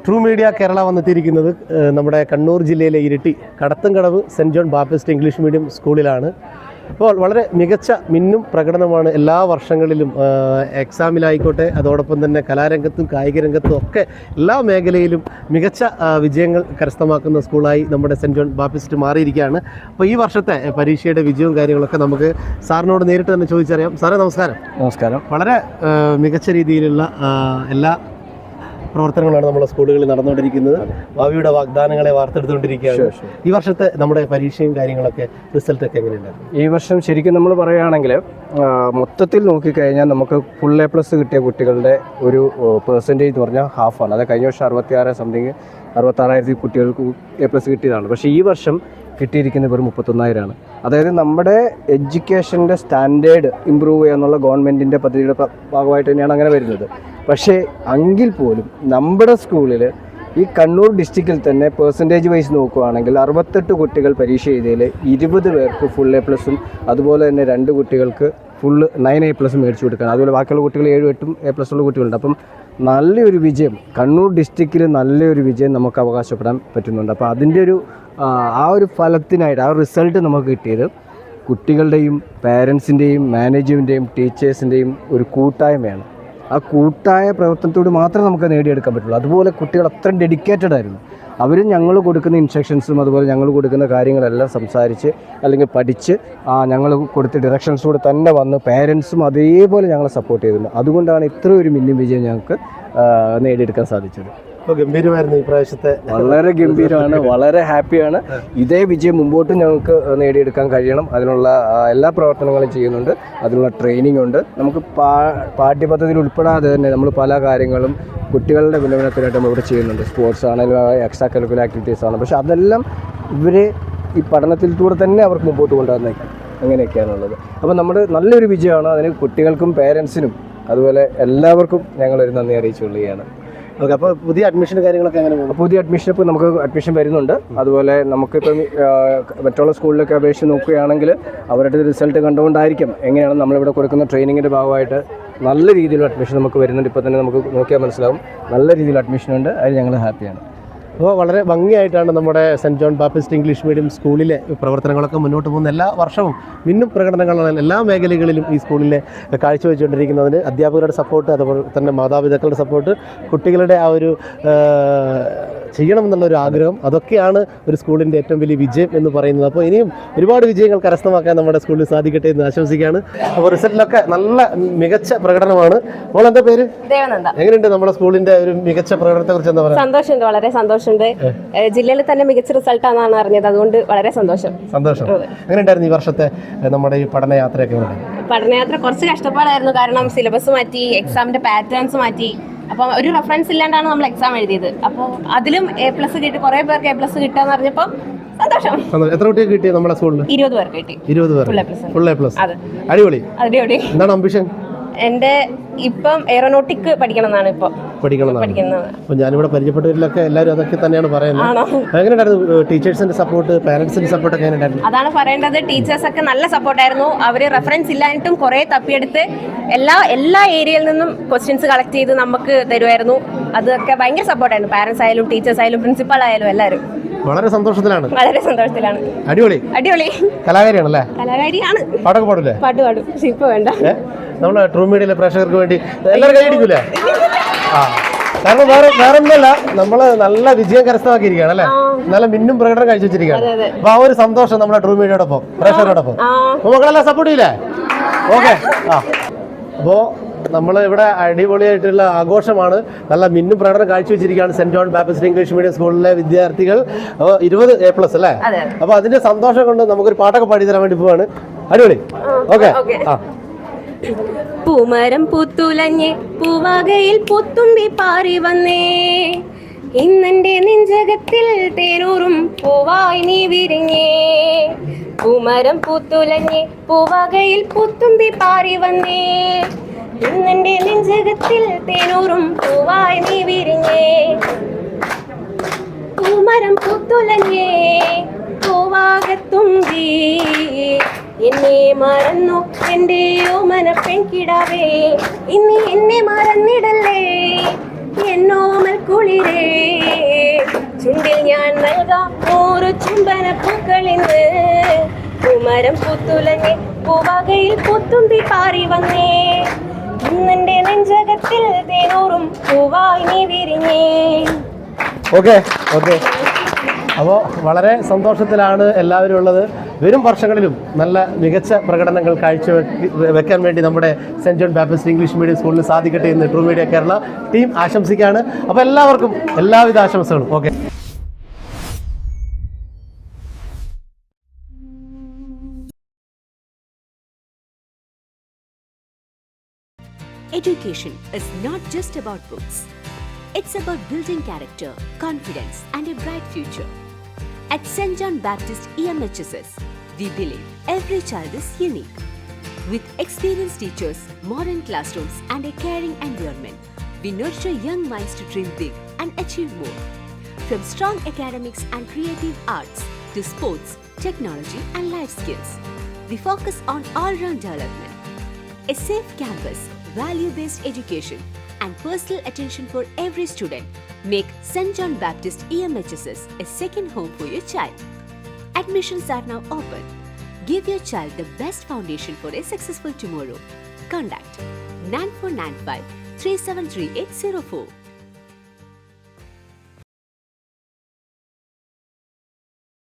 True media Kerala വന്നെത്തിയിരിക്കുന്നത് നമ്മുടെ കണ്ണൂർ ജില്ലയിലെ Iritty Kadathumkadavu Saint John Baptist English medium സ്കൂളിലാണ്. അപ്പോൾ വളരെ മികച്ച മിന്നും പ്രകടനമാണ് എല്ലാ വർഷങ്ങളിലും എക്സാമിലായിക്കോട്ടെ, അതോടൊപ്പം തന്നെ കലാരംഗത്തും കായിക രംഗത്തും ഒക്കെ എല്ലാ മേഖലയിലും മികച്ച വിജയങ്ങൾ കരസ്ഥമാക്കുന്ന സ്കൂളായി നമ്മുടെ സെൻറ്റ് ജോൺ ബാപ്റ്റിസ്റ്റ് മാറിയിരിക്കുകയാണ്. അപ്പോൾ ഈ വർഷത്തെ പരീക്ഷയുടെ വിജയവും കാര്യങ്ങളൊക്കെ നമുക്ക് സാറിനോട് നേരിട്ട് തന്നെ ചോദിച്ചറിയാം. സാറേ നമസ്കാരം. നമസ്കാരം. വളരെ മികച്ച രീതിയിലുള്ള എല്ലാ പ്രവർത്തനങ്ങളാണ് നമ്മുടെ സ്കൂളുകളിൽ നടന്നുകൊണ്ടിരിക്കുന്നത്. ഭാവിയുടെ വാഗ്ദാനങ്ങളെ വാർത്തെടുത്തുകൊണ്ടിരിക്കുകയാണ്. ഈ വർഷത്തെ നമ്മുടെ പരീക്ഷയും കാര്യങ്ങളൊക്കെ റിസൾട്ടൊക്കെ എങ്ങനെയുണ്ടായിരുന്നു? ഈ വർഷം ശരിക്കും നമ്മൾ പറയുകയാണെങ്കിൽ മൊത്തത്തിൽ നോക്കിക്കഴിഞ്ഞാൽ നമുക്ക് ഫുൾ A+ കിട്ടിയ കുട്ടികളുടെ ഒരു പെർസെൻറ്റേജ് എന്ന് പറഞ്ഞാൽ ഹാഫാണ്. അത് കഴിഞ്ഞ വർഷം 66,000 കുട്ടികൾക്ക് A+ കിട്ടിയതാണ്. പക്ഷേ ഈ വർഷം കിട്ടിയിരിക്കുന്നത് വെറും 31,000. അതായത് നമ്മുടെ എഡ്യൂക്കേഷൻ്റെ സ്റ്റാൻഡേർഡ് ഇമ്പ്രൂവ് ചെയ്യുക എന്നുള്ള ഗവൺമെൻറ്റിൻ്റെ പദ്ധതിയുടെ ഭാഗമായിട്ട് തന്നെയാണ് അങ്ങനെ വരുന്നത്. പക്ഷേ എങ്കിൽ പോലും നമ്മുടെ സ്കൂളിൽ ഈ കണ്ണൂർ ഡിസ്ട്രിക്റ്റിൽ തന്നെ പെർസെൻറ്റേജ് വൈസ് നോക്കുകയാണെങ്കിൽ 68 കുട്ടികൾ പരീക്ഷ എഴുതിയതിൽ 20 പേർക്ക് ഫുൾ A+ഉം അതുപോലെ തന്നെ 2 കുട്ടികൾക്ക് ഫുള്ള് 9 A+ മേടിച്ചു കൊടുക്കുകയാണ്. അതുപോലെ ബാക്കിയുള്ള കുട്ടികൾ 7, 8 A+ ഉള്ള കുട്ടികളുണ്ട്. അപ്പം നല്ലൊരു വിജയം കണ്ണൂർ ഡിസ്ട്രിക്റ്റിൽ നല്ലൊരു വിജയം നമുക്ക് അവകാശപ്പെടാൻ പറ്റുന്നുണ്ട്. അപ്പോൾ അതിൻ്റെ ഒരു ആ ഒരു ഫലത്തിനായിട്ട് ആ റിസൾട്ട് നമുക്ക് കിട്ടിയത് കുട്ടികളുടെയും പേരൻസിൻ്റെയും മാനേജ്മെൻറ്റിൻ്റെയും ടീച്ചേഴ്സിൻ്റെയും ഒരു കൂട്ടായ്മയാണ്. ആ കൂട്ടായ പ്രവർത്തനത്തോട് മാത്രമേ നമുക്ക് നേടിയെടുക്കാൻ പറ്റുള്ളൂ. അതുപോലെ കുട്ടികൾ അത്രയും ഡെഡിക്കേറ്റഡ് ആയിരുന്നു. അവർ ഞങ്ങൾ കൊടുക്കുന്ന ഇൻസ്ട്രക്ഷൻസും അതുപോലെ ഞങ്ങൾ കൊടുക്കുന്ന കാര്യങ്ങളെല്ലാം സംസാരിച്ച് അല്ലെങ്കിൽ പഠിച്ച് ഞങ്ങൾ കൊടുത്ത ഡയറക്ഷൻസോട് തന്നെ വന്ന് പേരൻസും അതേപോലെ ഞങ്ങളെ സപ്പോർട്ട് ചെയ്തിട്ടുണ്ട്. അതുകൊണ്ടാണ് ഇത്ര ഒരു മിന്നും വിജയം ഞങ്ങൾക്ക് നേടിയെടുക്കാൻ സാധിച്ചത്. ഗംഭീരമായിരുന്നു ഈ പ്രാവശ്യത്തെ. വളരെ ഗംഭീരമാണ്, വളരെ ഹാപ്പിയാണ്. ഇതേ വിജയം മുമ്പോട്ടും ഞങ്ങൾക്ക് നേടിയെടുക്കാൻ കഴിയണം. അതിനുള്ള എല്ലാ പ്രവർത്തനങ്ങളും ചെയ്യുന്നുണ്ട്. അതിനുള്ള ട്രെയിനിങ് ഉണ്ട്. നമുക്ക് പാഠ്യപദ്ധതിയിൽ ഉൾപ്പെടാതെ തന്നെ നമ്മൾ പല കാര്യങ്ങളും കുട്ടികളുടെ ഉന്നമനത്തിനായിട്ട് നമ്മളിവിടെ ചെയ്യുന്നുണ്ട്. സ്പോർട്സ് ആണെങ്കിലും എക്സ്ട്രാ കരിക്കുലർ ആക്ടിവിറ്റീസ് ആണ്. പക്ഷേ അതെല്ലാം ഇവരെ ഈ പഠനത്തിലൂടെ തന്നെ അവർക്ക് മുമ്പോട്ട് കൊണ്ടുവന്നേക്കും. അങ്ങനെയൊക്കെയാണുള്ളത്. അപ്പോൾ നമ്മുടെ നല്ലൊരു വിജയമാണ്. അതിന് കുട്ടികൾക്കും പേരൻസിനും അതുപോലെ എല്ലാവർക്കും ഞങ്ങളൊരു നന്ദി അറിയിച്ചുകൊള്ളുകയാണ്. ഓക്കെ. അപ്പോൾ പുതിയ അഡ്മിഷൻ കാര്യങ്ങളൊക്കെ എങ്ങനെ പോകും? പുതിയ അഡ്മിഷൻ ഇപ്പോൾ നമുക്ക് അഡ്മിഷൻ വരുന്നുണ്ട്. അതുപോലെ നമുക്കിപ്പം മറ്റുള്ള സ്കൂളിലൊക്കെ അപേക്ഷിച്ച് നോക്കുകയാണെങ്കിൽ അവരുടെ റിസൾട്ട് കണ്ടുകൊണ്ടായിരിക്കും എങ്ങനെയാണ് നമ്മളിവിടെ കൊടുക്കുന്ന ട്രെയിനിങ്ങിൻ്റെ ഭാഗമായിട്ട് നല്ല രീതിയിലുള്ള അഡ്മിഷൻ നമുക്ക് വരുന്നുണ്ട്. ഇപ്പോൾ തന്നെ നമുക്ക് നോക്കിയാൽ മനസ്സിലാവും നല്ല രീതിയിൽ അഡ്മിഷൻ ഉണ്ട്. അതിൽ ഞങ്ങൾ ഹാപ്പിയാണ്. അപ്പോൾ വളരെ ഭംഗിയായിട്ടാണ് നമ്മുടെ saint John Baptist English medium സ്കൂളിലെ പ്രവർത്തനങ്ങളൊക്കെ മുന്നോട്ട് പോകുന്ന. എല്ലാ വർഷവും മിന്നും പ്രകടനങ്ങളാണ് എല്ലാ മേഖലകളിലും ഈ സ്കൂളിലെ കാഴ്ചവെച്ചുകൊണ്ടിരിക്കുന്നതിന് അധ്യാപകരുടെ സപ്പോർട്ട്, അതുപോലെ തന്നെ മാതാപിതാക്കളുടെ സപ്പോർട്ട്, കുട്ടികളുടെ ആ ഒരു ചെയ്യണമെന്നുള്ളൊരു ആഗ്രഹം, അതൊക്കെയാണ് ഒരു സ്കൂളിൻ്റെ ഏറ്റവും വലിയ വിജയം എന്ന് പറയുന്നത്. അപ്പോൾ ഇനിയും ഒരുപാട് വിജയങ്ങൾ കരസ്ഥമാക്കാൻ നമ്മുടെ സ്കൂളിൽ സാധിക്കട്ടെ എന്ന് ആശംസിക്കുകയാണ്. അപ്പോൾ റിസൾട്ടിലൊക്കെ നല്ല മികച്ച പ്രകടനമാണ്. മോൾ എന്താ പേര്? ദേവനന്ദ. എങ്ങനെയുണ്ട് നമ്മുടെ സ്കൂളിൻ്റെ ഒരു മികച്ച പ്രകടനത്തെ കുറിച്ച് എന്താ പറയുക? സന്തോഷമുണ്ട്, വളരെ സന്തോഷമുണ്ട്. ജില്ലയിൽ തന്നെ മികച്ച റിസൾട്ടാണെന്നാണ് അറിഞ്ഞത്. അതുകൊണ്ട് വളരെ സന്തോഷം. എങ്ങനെയുണ്ടായിരുന്നു ഈ വർഷത്തെ നമ്മുടെ ഈ പഠനയാത്രയൊക്കെ? പഠനയാത്ര കുറച്ച് കഷ്ടപ്പാടായിരുന്നു. കാരണം സിലബസ് മാറ്റി, എക്സാമിന്റെ പാറ്റേൺസ് മാറ്റി. അപ്പം ഒരു റെഫറൻസ് ഇല്ലാണ്ടാണ് നമ്മൾ എക്സാം എഴുതിയത്. അപ്പോൾ അതിലും A+ കിട്ടി. കുറെ പേർക്ക് A+ കിട്ടാന്ന് പറഞ്ഞപ്പോൾ സന്തോഷം. എത്ര കുട്ടികൾ കിട്ടി നമ്മുടെ സ്കൂളിൽ? 20 പേർക്ക് കിട്ടി. 20 പേർക്ക് ഫുൾ A+. അടിപൊളി. എന്താണ് അംബിഷൻ? എന്റെ ഇപ്പം എയറോനോട്ടിക് പഠിക്കണം എന്നാണ് പഠിക്കുന്നത്. അപ്പോൾ ഞാനിവിടെ പരിചയപ്പെട്ടവരിലൊക്കെ എല്ലാവരും അതൊക്കെ തന്നെയാണ് പറയുന്നത്. എങ്ങനെയുണ്ടായിരുന്നു ടീച്ചേഴ്സിന്റെ സപ്പോർട്ട്, പാരന്റ്സിന്റെ സപ്പോർട്ട് ഒക്കെ എങ്ങനെയുണ്ടായിരുന്നു? അതാണ് പറയേണ്ടത്. ടീച്ചേഴ്സ് ഒക്കെ നല്ല സപ്പോർട്ടായിരുന്നു. അവർ റെഫറൻസ് ഇല്ലായിട്ടും കുറെ തപ്പിയെടുത്ത് എല്ലാ ഏരിയയിൽ നിന്നും ക്വസ്റ്റ്യൻസ് കളക്ട് ചെയ്ത് നമുക്ക് തരുമായിരുന്നു. അതൊക്കെ ഭയങ്കര സപ്പോർട്ടായിരുന്നു. പാരന്റ്സ് ആയാലും ടീച്ചേഴ്സ് ആയാലും പ്രിൻസിപ്പൾ ആയാലും എല്ലാവരും വളരെ സന്തോഷത്തിലാണ്. അടിപൊളി. കലാകാരിയാണല്ലേ? കലാകാരിയാണ്. പാട്ടൊക്കെ പാടൂലേ? പാട്ട് പാടും. ഇപ്പൊ വേണ്ട. നമ്മളെ ട്രൂ മീഡിയയിലെ പ്രേക്ഷകർക്ക് വേണ്ടി എല്ലാവരും കൈയടിക്കൂലേ? കാരണം വേറെ ഒന്നുമല്ല, നമ്മള് നല്ല വിജയം കരസ്ഥമാക്കിയിരിക്കുകയാണ് അല്ലേ? നല്ല മിന്നും പ്രകടനം കാഴ്ചവെച്ചിരിക്കുകയാണ്. അപ്പൊ ആ ഒരു സന്തോഷം നമ്മുടെ ട്രൂ മീഡിയയോടൊപ്പം പ്രേക്ഷകരോടൊപ്പം മക്കളെല്ലാം സപ്പോർട്ട് ചെയ്യില്ലേ? ഓക്കെ. അപ്പോ നമ്മൾ ഇവിടെ അടിപൊളിയായിട്ടുള്ള ആഘോഷമാണ്. നല്ല മിന്നും പ്രകടനം കാഴ്ചവെച്ചിരിക്കുകയാണ് Saint John Baptist English medium സ്കൂളിലെ വിദ്യാർത്ഥികൾ. 20 A+ അല്ലേ? അപ്പൊ അതിന്റെ സന്തോഷം കൊണ്ട് നമുക്കൊരു പാട്ടൊക്കെ പാടി തരാൻ വേണ്ടി പോവാണ്. അടിപൊളി. ഓക്കെ. പൂമരം പൂത്തുലഞ്ഞേ, പൂവാകയിൽ പൂത്തുമ്പി പാറി വന്നേ, ഇന്നെന്റെ നെഞ്ചകത്തിൽ തേനൂറും പൂവായി നീ വിരിഞ്ഞേ. പൂമരം പൂത്തുലഞ്ഞേ, പൂവാകയിൽ പൂത്തുമ്പി പാറി വന്നേ, ഇന്നെന്റെ നെഞ്ചകത്തിൽ തേനൂറും പൂവായി നീ വിരിഞ്ഞേ. പൂമരം പൂത്തുലഞ്ഞേ, പൂവാകത്തുമ്പി, എന്നെ മറന്നു എൻ്റെ ഓമന പെൺകിടാവേ, ഇനി എന്നെ മറന്നിടല്ലേ എന്നോമൽ കുളിരേ. ചുണ്ടിൽ ഞാൻ നൽകാം 100 ചുംബന പൂക്കളിന്ന് കുമരം പുത്തുലഞ്ഞേ പൂവകയിൽ പുത്തുമ്പി പാറി വന്നേ ഇന്നെന്റെ നെഞ്ചകത്തിൽ തേനൂറും പൂവായി നീ വിരിഞ്ഞേ. Okay okay. അപ്പോൾ വളരെ സന്തോഷത്തിലാണ് എല്ലാവരും ഉള്ളത്. വരും വർഷങ്ങളിലും നല്ല മികച്ച പ്രകടനങ്ങൾ വെക്കാൻ വേണ്ടി നമ്മുടെ saint John Baptist English medium സ്കൂളിൽ സാധിക്കട്ടെ എന്ന് ട്രൂ മീഡിയ കേരള ടീം ആശംസിക്കുകയാണ്. അപ്പോൾ എല്ലാവർക്കും എല്ലാവിധ ആശംസകളും. Okay. Education is not just about books. It's about building character, confidence, and a bright future. At St. John Baptist EMHSS, we believe every child is unique. With experienced teachers, modern classrooms, and a caring environment, we nurture young minds to dream big and achieve more. From strong academics and creative arts to sports, technology, and life skills, we focus on all-round development. A safe campus, value-based education, and personal attention for every student make St. John Baptist EMHSS a second home for your child. Admissions are now open. Give your child the best foundation for a successful tomorrow. Contact 9495 373804.